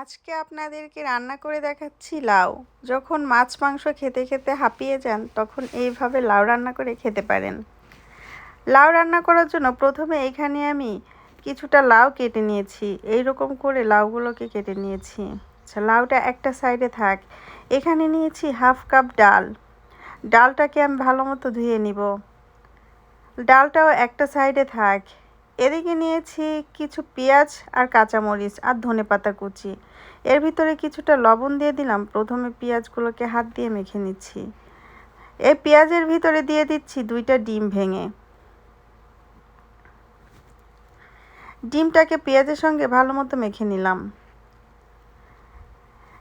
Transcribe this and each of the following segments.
আজকে আপনাদেরকে রান্না করে দেখাচ্ছি লাউ। যখন মাছ মাংস খেতে খেতে হাঁপিয়ে যান তখন এইভাবে লাউ রান্না করে খেতে পারেন। লাউ রান্না করার জন্য প্রথমে এখানে আমি কিছুটা লাউ কেটে নিয়েছি। এই রকম করে লাউগুলোকে কেটে নিয়েছি। আচ্ছা, লাউটা একটা সাইডে থাক। এখানে নিয়েছি হাফ কাপ ডাল। ডালটাকে আমি ভালো মতো ধুয়ে নিব। ডালটাও একটা সাইডে থাক। এদিকে নিয়েছি কিছু পেঁয়াজ আর কাঁচামরিচ আর ধনেপাতা কুচি। এর ভিতরে কিছুটা লবণ দিয়ে দিলাম। প্রথমে পেঁয়াজগুলোকে হাত দিয়ে মেখে নিচ্ছি। এই পেঁয়াজের ভিতরে দিয়ে দিচ্ছি 2টা ডিম ভেঙে। ডিমটাকে পেঁয়াজের সঙ্গে ভালো মতো মেখে নিলাম।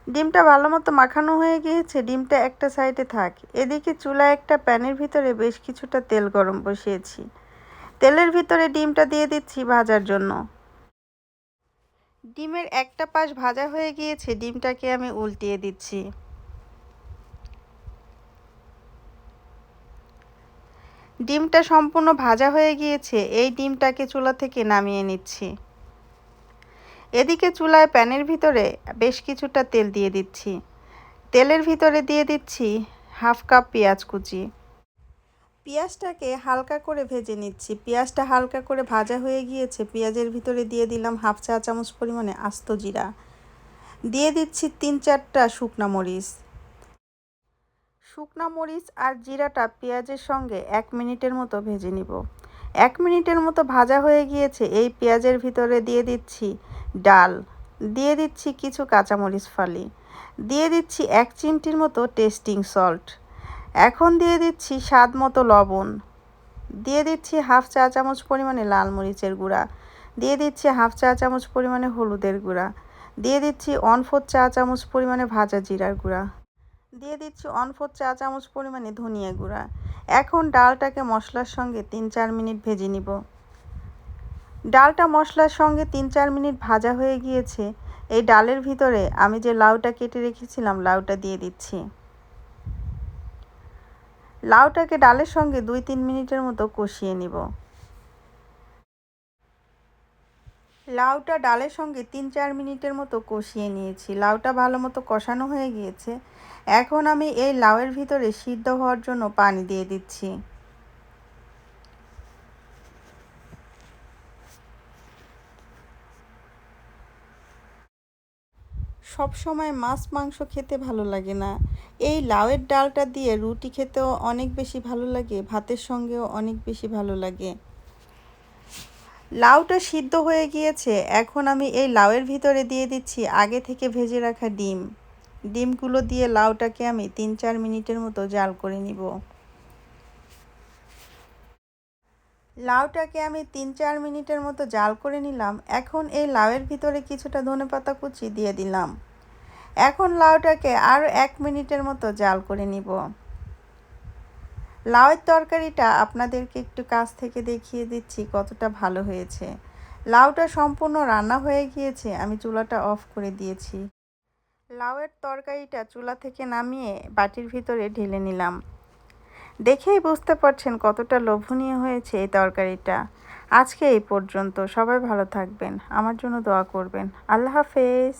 ডিমটা ভালো মতো মাখানো হয়ে গিয়েছে। ডিমটা একটা সাইডে থাক। এদিকে চুলায় একটা প্যানের ভিতরে বেশ কিছুটা তেল গরম বসিয়েছি। তেলের ভিতরে ডিমটা দিয়ে দিচ্ছি ভাজার জন্য। ডিমের একটা পাশ ভাজা হয়ে গিয়েছে। ডিমটাকে আমি উল্টিয়ে দিচ্ছি। ডিমটা সম্পূর্ণ ভাজা হয়ে গিয়েছে। এই ডিমটাকে চুলা থেকে নামিয়ে নিচ্ছি। এদিকে চুলায় প্যানের ভিতরে বেশ কিছুটা তেল দিয়ে দিচ্ছি। তেলের ভিতরে দিয়ে দিচ্ছি হাফ কাপ পেঁয়াজ কুচি। পেঁয়াজটাকে হালকা করে ভেজে নিচ্ছি। পেঁয়াজটা হালকা করে ভাজা হয়ে গিয়েছে। পেঁয়াজের ভিতরে দিয়ে দিলাম হাফ চা চামচ পরিমাণে আস্ত জিরা। দিয়ে দিচ্ছি 3-4টা শুকনা মরিচ। শুকনা মরিচ আর জিরাটা পেঁয়াজের সঙ্গে 1 মিনিটের মতো ভেজে নিব। 1 মিনিটের মতো ভাজা হয়ে গিয়েছে। এই পেঁয়াজের ভিতরে দিয়ে দিচ্ছি ডাল। দিয়ে দিচ্ছি কিছু কাঁচামরিচ ফালি। দিয়ে দিচ্ছি 1 চিমটির মতো টেস্টিং সল্ট। এখন দিয়ে দিচ্ছি স্বাদ মতো লবণ। দিয়ে দিচ্ছি হাফ চা চামচ পরিমাণে লাল মরিচের গুঁড়া। দিয়ে দিচ্ছি হাফ চা চামচ পরিমাণে হলুদের গুঁড়া। দিয়ে দিচ্ছি 1/4 চা চামচ পরিমাণে ভাজা জিরার গুঁড়া। দিয়ে দিচ্ছি 1/4 চা চামচ পরিমাণে ধনিয়া গুঁড়া। এখন ডালটাকে মশলার সঙ্গে 3-4 মিনিট ভেজে নিব। ডালটা মশলার সঙ্গে 3-4 মিনিট ভাজা হয়ে গিয়েছে। এই ডালের ভিতরে আমি যে লাউটা কেটে রেখেছিলাম লাউটা দিয়ে দিচ্ছি। লাউটাকে ডালের সঙ্গে 2-3 মিনিটের মতো কষিয়ে নিব। লাউটা ডালের সঙ্গে 3-4 মিনিটের মতো কষিয়ে নিয়েছি। লাউটা ভালো মতো কষানো হয়ে গিয়েছে। এখন আমি এই লাউয়ের ভিতরে সিদ্ধ হওয়ার জন্য পানি দিয়ে দিচ্ছি। সব সময় মাছ মাংস খেতে ভালো লাগে না। এই লাউয়ের ডালটা দিয়ে রুটি খেতেও অনেক বেশি ভালো লাগে, ভাতের সঙ্গেও অনেক বেশি ভালো লাগে। লাউটা সিদ্ধ হয়ে গিয়েছে। এখন আমি এই লাউয়ের ভিতরে দিয়ে দিচ্ছি আগে থেকে ভেজে রাখা ডিম। ডিমগুলো দিয়ে লাউটাকে আমি 3-4 মিনিটের মতো জাল করে নিব। লাউটাকে আমি 3-4 মিনিটের মতো জাল করে নিলাম। এখন এই লাউয়ের ভিতরে কিছুটা ধনেপাতা কুচি দিয়ে দিলাম। এখন লাউটাকে আরও 1 মিনিটের মতো জাল করে নিব। লাউয়ের তরকারিটা আপনাদেরকে একটু কাছ থেকে দেখিয়ে দিচ্ছি কতটা ভালো হয়েছে। লাউটা সম্পূর্ণ রান্না হয়ে গিয়েছে। আমি চুলাটা অফ করে দিয়েছি। লাউয়ের তরকারিটা চুলা থেকে নামিয়ে বাটির ভিতরে ঢেলে নিলাম। দেখেই বুঝতে পারছেন কতটা লোভনীয় হয়েছে এই তরকারিটা। আজকে এই পর্যন্ত। সবাই ভালো থাকবেন, আমার জন্য দোয়া করবেন। আল্লাহ হাফেজ।